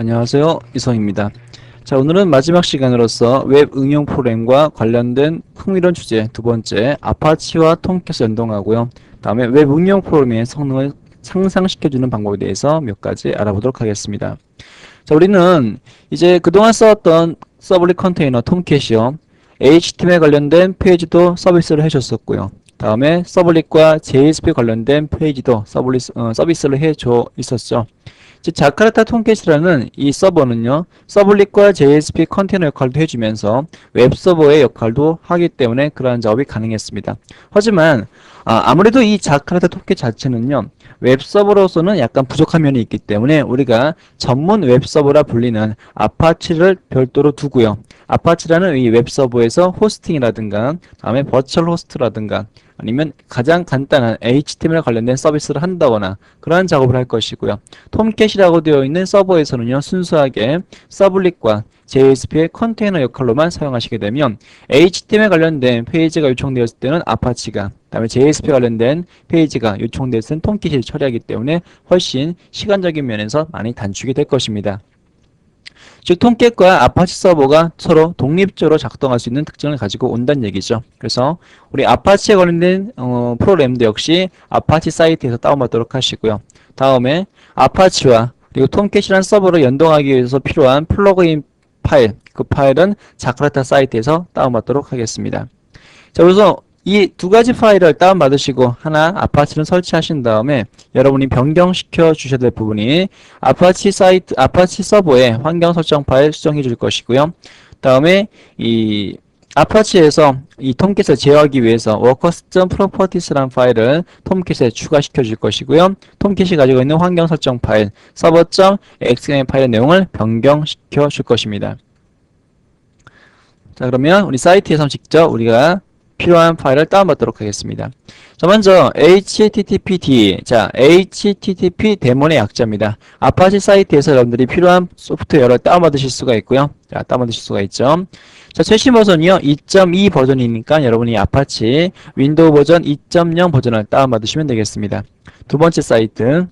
안녕하세요. 이성입니다. 자, 오늘은 마지막 시간으로서 웹 응용 프로그램과 관련된 흥미로운 주제 두 번째, 아파치와 톰캣을 연동하고요. 다음에 웹 응용 프로그램의 성능을 상상시켜주는 방법에 대해서 몇 가지 알아보도록 하겠습니다. 자, 우리는 이제 그동안 써왔던 서블릿 컨테이너 톰캣이요. HTML 관련된 페이지도 서비스를 해줬었고요. 다음에 서블릿과 JSP 관련된 페이지도 서비스를 해줘 있었죠. 즉 자카르타 톰캣이라는 이 서버는요, 서블릿과 JSP 컨테이너 역할도 해주면서 웹 서버의 역할도 하기 때문에 그러한 작업이 가능했습니다. 하지만 아무래도 이 자카르타 톰캣 자체는요, 웹 서버로서는 약간 부족한 면이 있기 때문에 우리가 전문 웹 서버라 불리는 아파치를 별도로 두고요. 아파치라는 이 웹 서버에서 호스팅이라든가 다음에 버추얼 호스트라든가 아니면 가장 간단한 HTML 관련된 서비스를 한다거나 그러한 작업을 할 것이고요. 톰캣이라고 되어 있는 서버에서는요, 순수하게 서블릿과 JSP의 컨테이너 역할로만 사용하시게 되면 HTML 관련된 페이지가 요청되었을 때는 아파치가, 그다음에 JSP 관련된 페이지가 요청되었을 때는 톰캣이 처리하기 때문에 훨씬 시간적인 면에서 많이 단축이 될 것입니다. 즉 톰캣과 아파치 서버가 서로 독립적으로 작동할 수 있는 특징을 가지고 온다는 얘기죠. 그래서 우리 아파치에 관련된 프로그램도 역시 아파치 사이트에서 다운받도록 하시고요. 다음에 아파치와 그리고 톰캣이라는 서버를 연동하기 위해서 필요한 플러그인 파일, 그 파일은 자카르타 사이트에서 다운받도록 하겠습니다. 자, 그래서 이 두 가지 파일을 다운받으시고 하나 아파치를 설치하신 다음에 여러분이 변경시켜 주셔야 될 부분이 아파치 사이트, 아파치 서버에 환경 설정 파일 수정해 줄 것이고요. 다음에 이 아파치에서 이 톰캣을 제어하기 위해서 workers.properties라는 파일을 톰캣에 추가시켜 줄 것이고요. 톰캣이 가지고 있는 환경 설정 파일 server.xml 파일의 내용을 변경시켜 줄 것입니다. 자, 그러면 우리 사이트에서 직접 우리가 필요한 파일을 다운받도록 하겠습니다. 자, 먼저 HTTPD. 자, HTTP 데몬의 약자입니다. 아파치 사이트에서 여러분들이 필요한 소프트웨어를 다운받으실 수가 있고요. 자, 다운받으실 수가 있죠. 자, 최신 버전이요. 2.2 버전이니까 여러분이 아파치 윈도우 버전 2.0 버전을 다운받으시면 되겠습니다. 두 번째 사이트.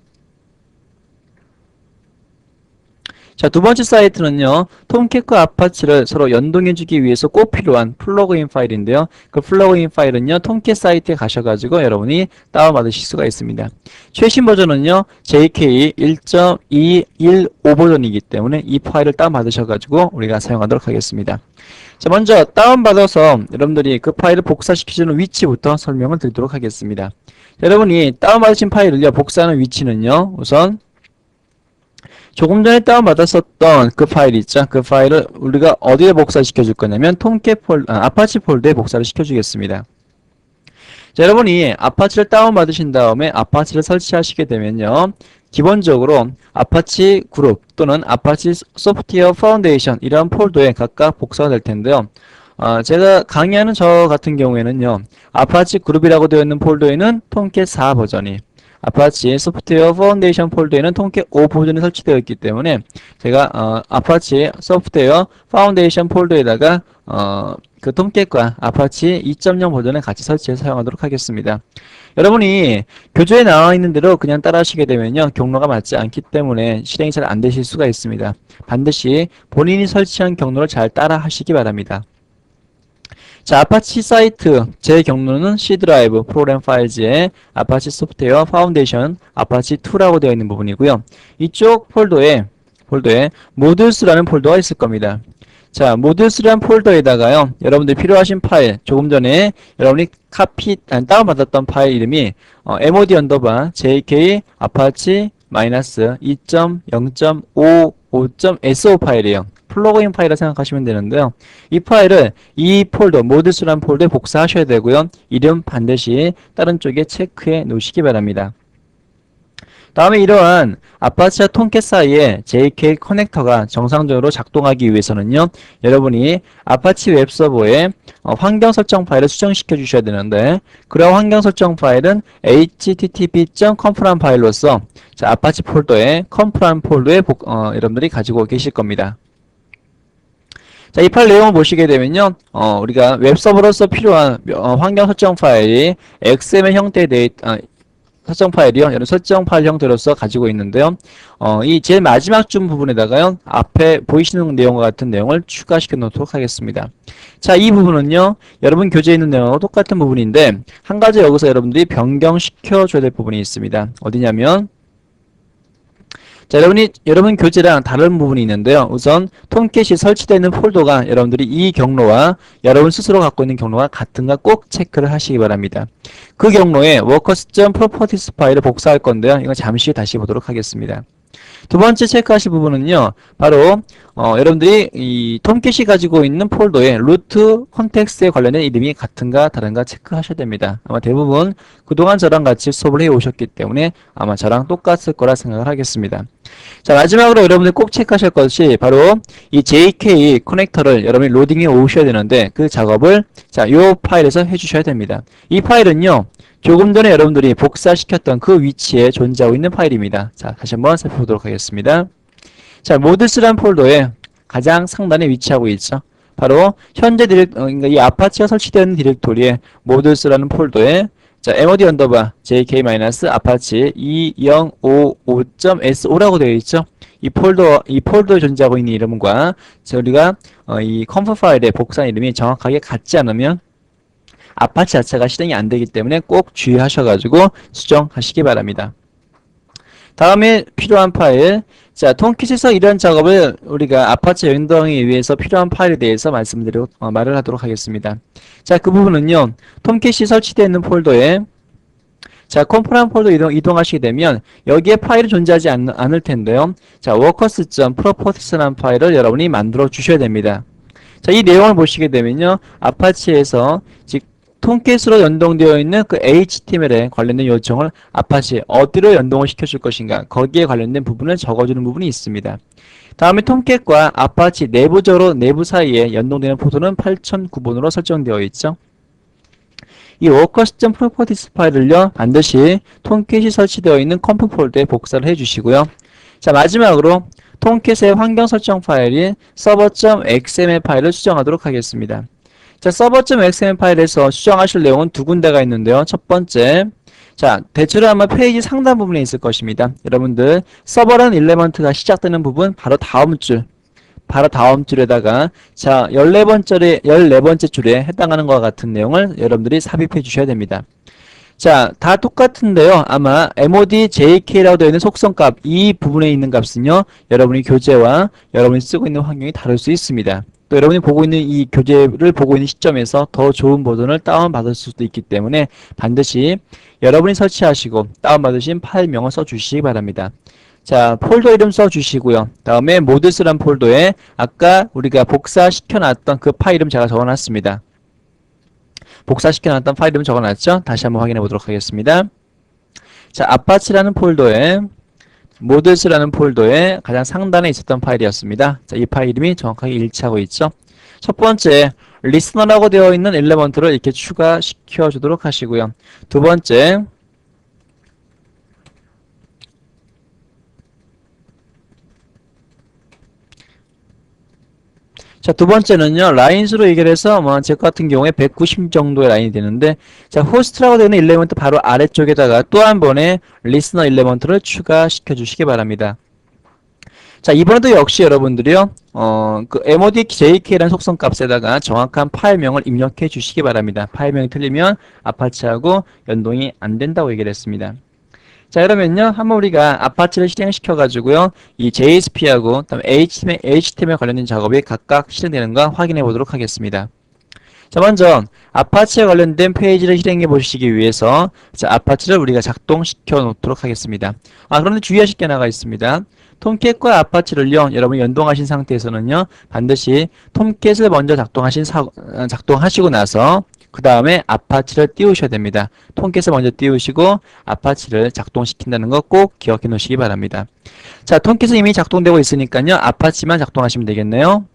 자, 두 번째 사이트는요, 톰캣과 아파치를 서로 연동해주기 위해서 꼭 필요한 플러그인 파일인데요. 그 플러그인 파일은요, 톰캣 사이트에 가셔가지고 여러분이 다운받으실 수가 있습니다. 최신 버전은요, JK 1.215 버전이기 때문에 이 파일을 다운받으셔가지고 우리가 사용하도록 하겠습니다. 자, 먼저 다운받아서 여러분들이 그 파일을 복사시키는 위치부터 설명을 드리도록 하겠습니다. 여러분이 다운받으신 파일을요, 복사하는 위치는요, 우선 조금 전에 다운받았었던 그 파일 있죠? 그 파일을 우리가 어디에 복사시켜 줄 거냐면 아파치 폴더에 복사를 시켜 주겠습니다. 자, 여러분이 아파치를 다운받으신 다음에 아파치를 설치하시게 되면요. 기본적으로 아파치 그룹 또는 아파치 소프트웨어 파운데이션 이런 폴더에 각각 복사가 될 텐데요. 제가 강의하는 저 같은 경우에는요. 아파치 그룹이라고 되어 있는 폴더에는 톰캣 4 버전이 아파치 소프트웨어 파운데이션 폴더에는 톰캣 5 버전이 설치되어 있기 때문에 제가 아파치 소프트웨어 파운데이션 폴더에다가 그 톰캣과 아파치 2.0 버전을 같이 설치해서 사용하도록 하겠습니다. 여러분이 교재에 나와 있는 대로 그냥 따라 하시게 되면요. 경로가 맞지 않기 때문에 실행이 잘 안 되실 수가 있습니다. 반드시 본인이 설치한 경로를 잘 따라 하시기 바랍니다. 자, 아파치 사이트 제 경로는 C 드라이브 프로그램 파일즈에 아파치 소프트웨어 파운데이션 아파치 2라고 되어 있는 부분이고요. 이쪽 폴더에 모듈스라는 폴더가 있을 겁니다. 자, 모듈스라는 폴더에다가요. 여러분들 필요하신 파일 조금 전에 여러분이 다운받았던 파일 이름이 mod 언더바 jk 아파치 마이너스 2.0.55.so 파일이에요. 플러그인 파일이라 생각하시면 되는데요. 이 파일을 이 폴더, 모듈스라는 폴더에 복사하셔야 되고요. 이름 반드시 다른 쪽에 체크해 놓으시기 바랍니다. 다음에 이러한 아파치와 톰캣 사이에 JK 커넥터가 정상적으로 작동하기 위해서는요. 여러분이 아파치 웹서버에 환경 설정 파일을 수정시켜 주셔야 되는데 그런 환경 설정 파일은 http.conf란 파일로서 자, 아파치 폴더에 conf란 폴더에 여러분들이 가지고 계실 겁니다. 자, 이 파일 내용을 보시게 되면요. 우리가 웹서버로서 필요한 환경 설정 파일이 XML 형태의 설정 파일이요. 이런 설정 파일 형태로서 가지고 있는데요. 이 제일 마지막 줄 부분에다가요. 앞에 보이시는 내용과 같은 내용을 추가시켜 놓도록 하겠습니다. 자, 이 부분은요. 여러분 교재에 있는 내용하고 똑같은 부분인데 한 가지 여기서 여러분들이 변경시켜 줘야 될 부분이 있습니다. 어디냐면 자, 여러분 교재랑 다른 부분이 있는데요. 우선 톰캣이 설치되어 있는 폴더가 여러분들이 이 경로와 여러분 스스로 갖고 있는 경로가 같은가 꼭 체크를 하시기 바랍니다. 그 경로에 workers.properties 파일을 복사할 건데요. 이건 잠시 다시 보도록 하겠습니다. 두 번째 체크하실 부분은요. 바로 여러분들이 이 톰캣이 가지고 있는 폴더의 루트 컨텍스트에 관련된 이름이 같은가 다른가 체크하셔야 됩니다. 아마 대부분 그동안 저랑 같이 수업을 해 오셨기 때문에 아마 저랑 똑같을 거라 생각을 하겠습니다. 자, 마지막으로 여러분들 꼭 체크하실 것이 바로 이 JK 커넥터를 여러분이 로딩해 오셔야 되는데 그 작업을 자, 요 파일에서 해 주셔야 됩니다. 이 파일은요. 조금 전에 여러분들이 복사시켰던 그 위치에 존재하고 있는 파일입니다. 자, 다시 한번 살펴보도록 하겠습니다. 자, 모드스란 폴더에 가장 상단에 위치하고 있죠. 바로 현재 그러니까 이 아파치가 설치되어 있는 디렉토리에 모드스라는 폴더에 자, mod 언더바 jk-apache 2055.so 라고 되어 있죠. 이 폴더에 존재하고 있는 이름과 우리가 이 컴프 파일의 복사한 이름이 정확하게 같지 않으면 아파치 자체가 실행이 안 되기 때문에 꼭 주의하셔가지고 수정하시기 바랍니다. 다음에 필요한 파일. 자, 톰캣에서 이런 작업을 우리가 아파치 연동하기 위해서 필요한 파일에 대해서 말을 하도록 하겠습니다. 자, 그 부분은요, 톰캣이 설치되어 있는 폴더에 자, 컴포넌트 폴더 이동하시게 되면 여기에 파일이 존재하지 않을 텐데요. 자, workers.properties라는 파일을 여러분이 만들어 주셔야 됩니다. 자, 이 내용을 보시게 되면요. 아파치에서 즉 톰캣으로 연동되어 있는 그 HTML에 관련된 요청을 아파치에 어디로 연동을 시켜줄 것인가 거기에 관련된 부분을 적어주는 부분이 있습니다. 다음에 톰캣과 아파치 내부 사이에 연동되는 포트는 8009번으로 설정되어 있죠. 이 workers.properties 파일을요 반드시 톰캣이 설치되어 있는 컴프 폴더에 복사를 해주시고요. 자, 마지막으로 톰캣의 환경 설정 파일인 server.xml 파일을 수정하도록 하겠습니다. 자, server.xml 파일에서 수정하실 내용은 두 군데가 있는데요. 첫 번째, 자, 대체로 아마 페이지 상단 부분에 있을 것입니다. 여러분들 서버라는 일레먼트가 시작되는 부분 바로 다음 줄에다가 자, 14번째 줄에 해당하는 것과 같은 내용을 여러분들이 삽입해 주셔야 됩니다. 자, 다 똑같은데요. 아마 mod jk라고 되어 있는 속성값 이 부분에 있는 값은요. 여러분이 교재와 여러분이 쓰고 있는 환경이 다를 수 있습니다. 또 여러분이 보고 있는 이 교재를 보고 있는 시점에서 더 좋은 버전을 다운받을 수도 있기 때문에 반드시 여러분이 설치하시고 다운받으신 파일명을 써주시기 바랍니다. 자, 폴더 이름 써주시고요. 다음에 모드스란 폴더에 아까 우리가 복사시켜놨던 그 파일 이름 제가 적어놨습니다. 복사시켜놨던 파일 이름 적어놨죠? 다시 한번 확인해 보도록 하겠습니다. 자, 아파치라는 폴더에 모드스라는 폴더에 가장 상단에 있었던 파일이었습니다. 자, 이 파일 이름이 정확하게 일치하고 있죠. 첫 번째, 리스너라고 되어 있는 엘레먼트를 이렇게 추가시켜 주도록 하시고요. 두 번째, 자, 두 번째는요, 라인수로 얘기를 해서, 제 같은 경우에 190 정도의 라인이 되는데, 자, 호스트라고 되는 일레먼트 바로 아래쪽에다가 또 한 번의 리스너 일레먼트를 추가시켜 주시기 바랍니다. 자, 이번에도 역시 여러분들이요, 그 mod jk라는 속성 값에다가 정확한 파일명을 입력해 주시기 바랍니다. 파일명이 틀리면 아파치하고 연동이 안 된다고 얘기를 했습니다. 자, 그러면요, 한번 우리가 아파치를 실행시켜 가지고요, 이 JSP하고 그다음에 HTML 관련된 작업이 각각 실행되는가 확인해 보도록 하겠습니다. 자, 먼저 아파치에 관련된 페이지를 실행해 보시기 위해서 자, 아파치를 우리가 작동시켜 놓도록 하겠습니다. 그런데 주의하실 게 하나가 있습니다. 톰캣과 아파치를요, 여러분 연동하신 상태에서는요, 반드시 톰캣을 먼저 작동하시고 나서 그 다음에 아파치를 띄우셔야 됩니다. 톰캣을 먼저 띄우시고 아파치를 작동시킨다는 거 꼭 기억해 놓으시기 바랍니다. 자, 톰캣은 이미 작동되고 있으니까요, 아파치만 작동하시면 되겠네요.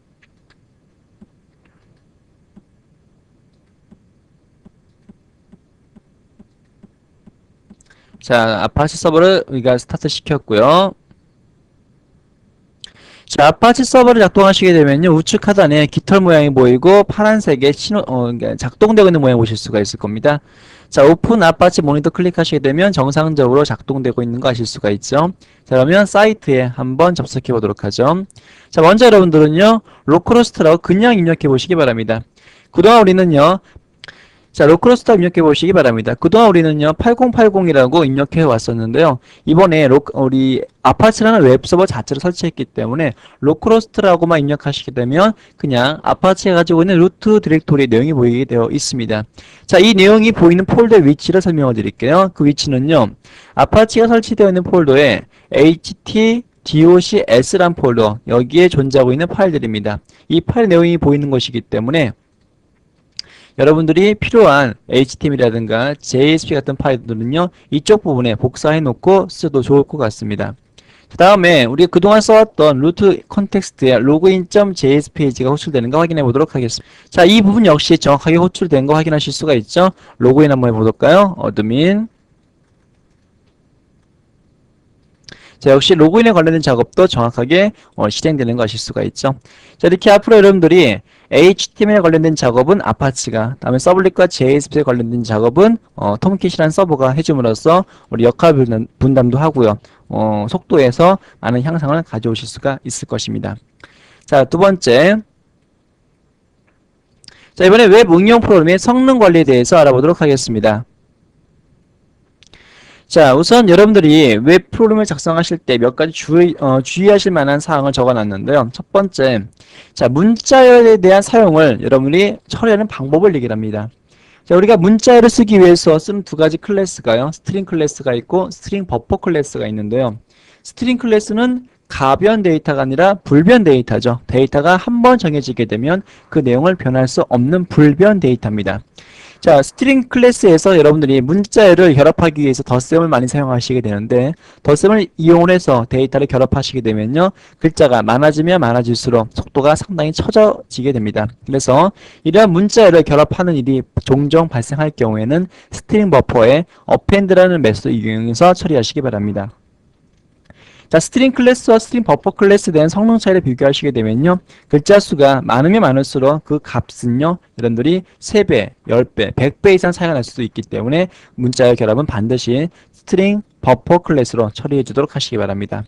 자, 아파치 서버를 우리가 스타트 시켰고요. 자, 아파치 서버를 작동하시게 되면요, 우측 하단에 깃털 모양이 보이고 파란색의 그러니까 작동되고 있는 모양을 보실 수가 있을 겁니다. 자, 오픈 아파치 모니터 클릭하시게 되면 정상적으로 작동되고 있는 거 아실 수가 있죠. 자, 그러면 사이트에 한번 접속해 보도록 하죠. 자, 먼저 여러분들은요, 로컬호스트라고 그냥 입력해 보시기 바랍니다. 그동안 우리는요, 자, 로컬호스트 입력해 보시기 바랍니다. 그동안 우리는요, 8080이라고 입력해 왔었는데요. 이번에 우리 아파치라는 웹서버 자체를 설치했기 때문에 로컬호스트라고만 입력하시게 되면 그냥 아파치가 가지고 있는 루트 디렉토리 내용이 보이게 되어 있습니다. 자, 이 내용이 보이는 폴더 위치를 설명해 드릴게요. 그 위치는요, 아파치가 설치되어 있는 폴더에 htdocs란 폴더, 여기에 존재하고 있는 파일들입니다. 이 파일 내용이 보이는 것이기 때문에 여러분들이 필요한 HTML이라든가 JSP 같은 파일들은요, 이쪽 부분에 복사해 놓고 써도 좋을 것 같습니다. 그 다음에 우리가 그동안 써왔던 루트 컨텍스트에 login.js 페이지가 호출되는 거 확인해 보도록 하겠습니다. 자, 이 부분 역시 정확하게 호출된 거 확인하실 수가 있죠. 로그인 한번 해볼까요? 어드민. 자, 역시 로그인에 관련된 작업도 정확하게 실행되는 거 아실 수가 있죠. 자, 이렇게 앞으로 여러분들이 HTML에 관련된 작업은 아파치가, 다음에 서블릿과 JSP에 관련된 작업은 톰캣이라는 서버가 해줌으로써 우리 역할 분담도 하고요. 속도에서 많은 향상을 가져오실 수가 있을 것입니다. 자, 두 번째. 자, 이번에 웹 응용 프로그램의 성능 관리에 대해서 알아보도록 하겠습니다. 자, 우선 여러분들이 웹 프로그램을 작성하실 때 몇 가지 주의하실 만한 사항을 적어놨는데요. 첫 번째, 자, 문자열에 대한 사용을 여러분이 처리하는 방법을 얘기를 합니다. 자, 우리가 문자열을 쓰기 위해서 쓰는 두 가지 클래스가요. 스트링 클래스가 있고 스트링 버퍼 클래스가 있는데요. 스트링 클래스는 가변 데이터가 아니라 불변 데이터죠. 데이터가 한 번 정해지게 되면 그 내용을 변할 수 없는 불변 데이터입니다. 자, 스트링 클래스에서 여러분들이 문자열을 결합하기 위해서 덧셈을 많이 사용하시게 되는데, 덧셈을 이용해서 데이터를 결합하시게 되면요, 글자가 많아지면 많아질수록 속도가 상당히 처져지게 됩니다. 그래서 이러한 문자열을 결합하는 일이 종종 발생할 경우에는 스트링 버퍼에 append라는 메소드 이용해서 처리하시기 바랍니다. 자, 스트링 클래스와 스트링 버퍼 클래스에 대한 성능 차이를 비교하시게 되면요, 글자 수가 많으면 많을수록 그 값은요, 여러분들이 3배, 10배, 100배 이상 차이가 날 수도 있기 때문에 문자열 결합은 반드시 스트링 버퍼 클래스로 처리해 주도록 하시기 바랍니다.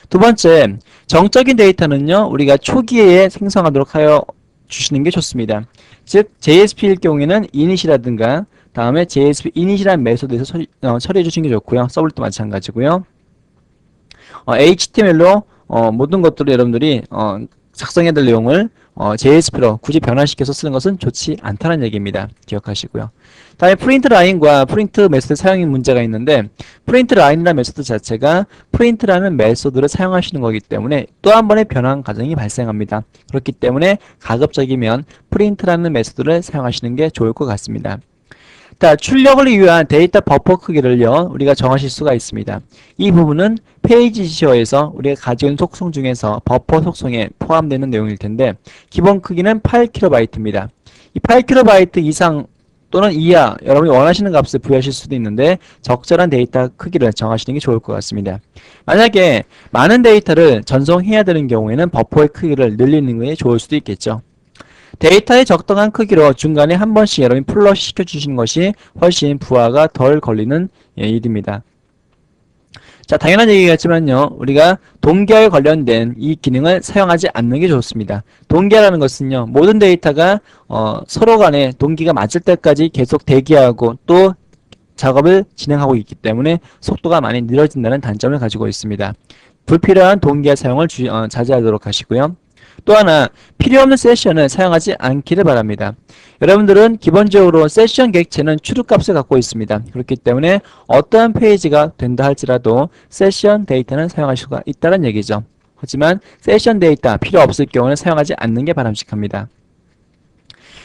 두 번째, 정적인 데이터는요, 우리가 초기에 생성하도록 하여 주시는 게 좋습니다. 즉, JSP일 경우에는 init이라든가 다음에 JSP init이라는 메소드에서 처리해 주시는 게 좋고요. 서블릿도 마찬가지고요. HTML로 모든 것들을 여러분들이 작성해야 될 내용을 JSP로 굳이 변환시켜서 쓰는 것은 좋지 않다는 얘기입니다. 기억하시고요. 다음에 프린트 라인과 프린트 메소드 사용이 문제가 있는데, 프린트 라인이라는 메소드 자체가 프린트라는 메소드를 사용하시는 거기 때문에 또 한 번의 변환 과정이 발생합니다. 그렇기 때문에 가급적이면 프린트라는 메소드를 사용하시는 게 좋을 것 같습니다. 자, 출력을 위한 데이터 버퍼 크기를요, 우리가 정하실 수가 있습니다. 이 부분은 페이지 지시어에서 우리가 가지고 있는 속성 중에서 버퍼 속성에 포함되는 내용일 텐데, 기본 크기는 8KB입니다. 이 8KB 이상 또는 이하, 여러분이 원하시는 값을 부여하실 수도 있는데, 적절한 데이터 크기를 정하시는 게 좋을 것 같습니다. 만약에 많은 데이터를 전송해야 되는 경우에는 버퍼의 크기를 늘리는 게 좋을 수도 있겠죠. 데이터의 적당한 크기로 중간에 한 번씩 여러분이 플러시 시켜주시는 것이 훨씬 부하가 덜 걸리는 일입니다. 자, 당연한 얘기겠지만요, 우리가 동기화에 관련된 이 기능을 사용하지 않는 게 좋습니다. 동기화라는 것은요, 모든 데이터가 서로 간에 동기가 맞을 때까지 계속 대기하고 또 작업을 진행하고 있기 때문에 속도가 많이 느려진다는 단점을 가지고 있습니다. 불필요한 동기화 사용을 자제하도록 하시고요. 또 하나, 필요없는 세션을 사용하지 않기를 바랍니다. 여러분들은 기본적으로 세션 객체는 추루값을 갖고 있습니다. 그렇기 때문에 어떠한 페이지가 된다 할지라도 세션 데이터는 사용하실 수가 있다는 얘기죠. 하지만 세션 데이터 필요 없을 경우는 사용하지 않는 게 바람직합니다.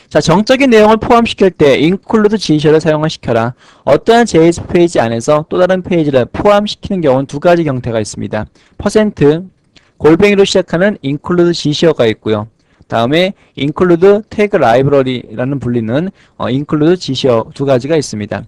자, 정적인 내용을 포함시킬 때 include 지시어를 사용시켜라. 어떠한 JS 페이지 안에서 또 다른 페이지를 포함시키는 경우는 두 가지 형태가 있습니다. 퍼센트 골뱅이로 시작하는 include 지시어가 있고요. 다음에 include tag library라는 불리는 include 지시어 두 가지가 있습니다.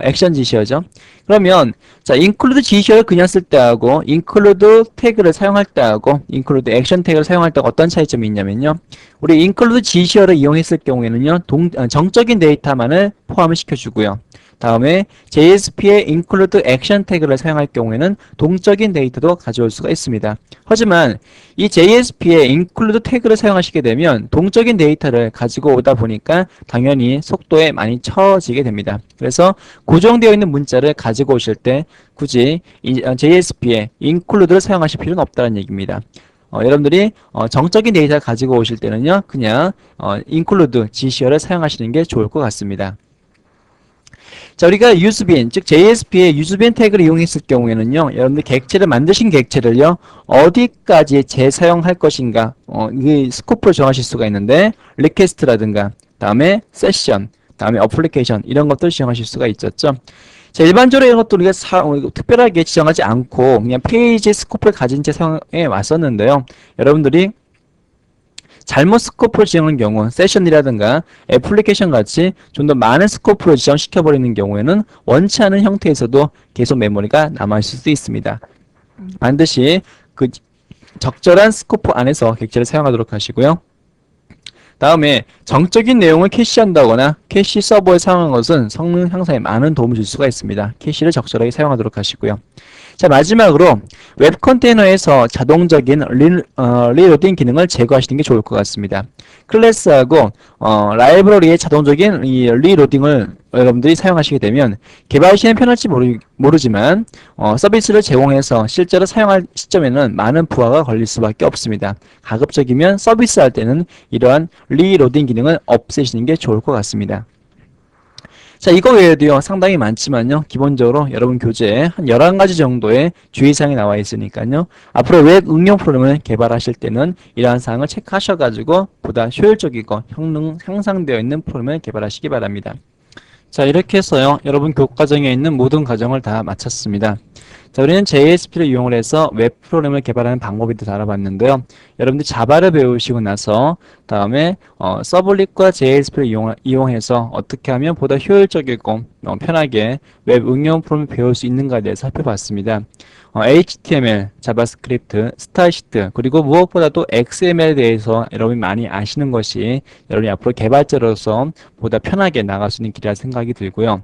액션 지시어죠. 그러면 자, include 지시어를 그냥 쓸 때하고 include 태그를 사용할 때하고 include 액션 태그를 사용할 때 어떤 차이점이 있냐면요. 우리 include 지시어를 이용했을 경우에는요. 정적인 데이터만을 포함을 시켜주고요. 다음에 JSP의 include 액션 태그를 사용할 경우에는 동적인 데이터도 가져올 수가 있습니다. 하지만 이 JSP의 include 태그를 사용하시게 되면 동적인 데이터를 가지고 오다 보니까 당연히 속도에 많이 처지게 됩니다. 그래서 고정되어 있는 문자를 가지고 오실 때 굳이 JSP의 include를 사용하실 필요는 없다는 얘기입니다. 여러분들이 정적인 데이터를 가지고 오실 때는요, 그냥 include 지시어를 사용하시는 게 좋을 것 같습니다. 자, 우리가 useBin, 즉 JSP의 useBin 태그를 이용했을 경우에는요, 여러분들 객체를 만드신 객체를요, 어디까지 재사용할 것인가, 이 스코프를 정하실 수가 있는데, 리퀘스트라든가, 다음에 세션, 다음에 어플리케이션 이런 것들을 지정하실 수가 있었죠. 자, 일반적으로 이런 것도 우리가 특별하게 지정하지 않고 그냥 페이지 스코프를 가진 채 사용해 왔었는데요. 여러분들이 잘못 스코프를 지정하는 경우, 세션이라든가 애플리케이션 같이 좀 더 많은 스코프를 지정시켜버리는 경우에는 원치 않은 형태에서도 계속 메모리가 남아있을 수 있습니다. 반드시 그 적절한 스코프 안에서 객체를 사용하도록 하시고요. 다음에 정적인 내용을 캐시한다거나 캐시 서버에 사용한 것은 성능 향상에 많은 도움을 줄 수가 있습니다. 캐시를 적절하게 사용하도록 하시고요. 자, 마지막으로 웹 컨테이너에서 자동적인 리로딩 기능을 제거하시는 게 좋을 것 같습니다. 클래스하고 라이브러리의 자동적인 이 리로딩을 여러분들이 사용하시게 되면 개발 시에는 편할지 모르지만 서비스를 제공해서 실제로 사용할 시점에는 많은 부하가 걸릴 수밖에 없습니다. 가급적이면 서비스할 때는 이러한 리로딩 기능을 없애시는 게 좋을 것 같습니다. 자, 이거 외에도요, 상당히 많지만요, 기본적으로 여러분 교재에 한 11가지 정도의 주의사항이 나와 있으니까요, 앞으로 웹 응용 프로그램을 개발하실 때는 이러한 사항을 체크하셔가지고 보다 효율적이고 성능 향상되어 있는 프로그램을 개발하시기 바랍니다. 자, 이렇게 해서요, 여러분 교과정에 있는 모든 과정을 다 마쳤습니다. 자, 우리는 JSP를 이용을 해서 웹 프로그램을 개발하는 방법에 대해서 알아봤는데요. 여러분들 자바를 배우시고 나서 다음에 서블릿과 JSP를 이용해서 어떻게 하면 보다 효율적이고 편하게 웹 응용 프로그램을 배울 수 있는가에 대해서 살펴봤습니다. HTML, 자바스크립트, 스타일시트, 그리고 무엇보다도 XML에 대해서 여러분이 많이 아시는 것이 여러분이 앞으로 개발자로서 보다 편하게 나갈 수 있는 길이라 생각이 들고요.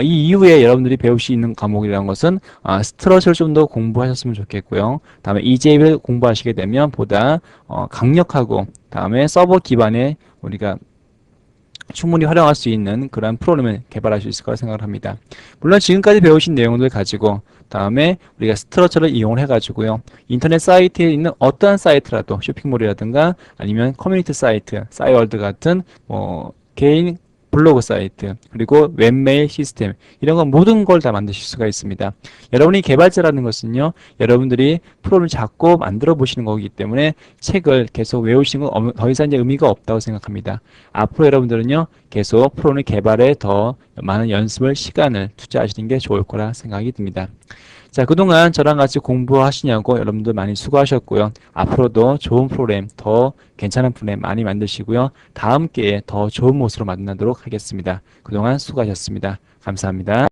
이 이후에 여러분들이 배울 수 있는 과목이라는 것은 스트러처를 좀 더 공부하셨으면 좋겠고요. 다음에 EJ를 공부하시게 되면 보다 강력하고 다음에 서버 기반의 우리가 충분히 활용할 수 있는 그런 프로그램을 개발할 수 있을 거라 생각을 합니다. 물론 지금까지 배우신 내용들 가지고 다음에 우리가 스트러처를 이용을 해가지고요. 인터넷 사이트에 있는 어떠한 사이트라도 쇼핑몰이라든가 아니면 커뮤니티 사이트, 싸이월드 같은 개인 블로그 사이트, 그리고 웹메일 시스템 이런 건 모든 걸 다 만드실 수가 있습니다. 여러분이 개발자라는 것은요. 여러분들이 프로그램을 잡고 만들어 보시는 거기 때문에 책을 계속 외우시는 건 더 이상 이제 의미가 없다고 생각합니다. 앞으로 여러분들은요. 계속 프로그램 개발에 더 많은 연습을 시간을 투자하시는 게 좋을 거라 생각이 듭니다. 자, 그동안 저랑 같이 공부하시냐고 여러분들 많이 수고하셨고요. 앞으로도 좋은 프로그램, 더 괜찮은 프로그램 많이 만드시고요. 다음 기회에 더 좋은 모습으로 만나도록 하겠습니다. 그동안 수고하셨습니다. 감사합니다.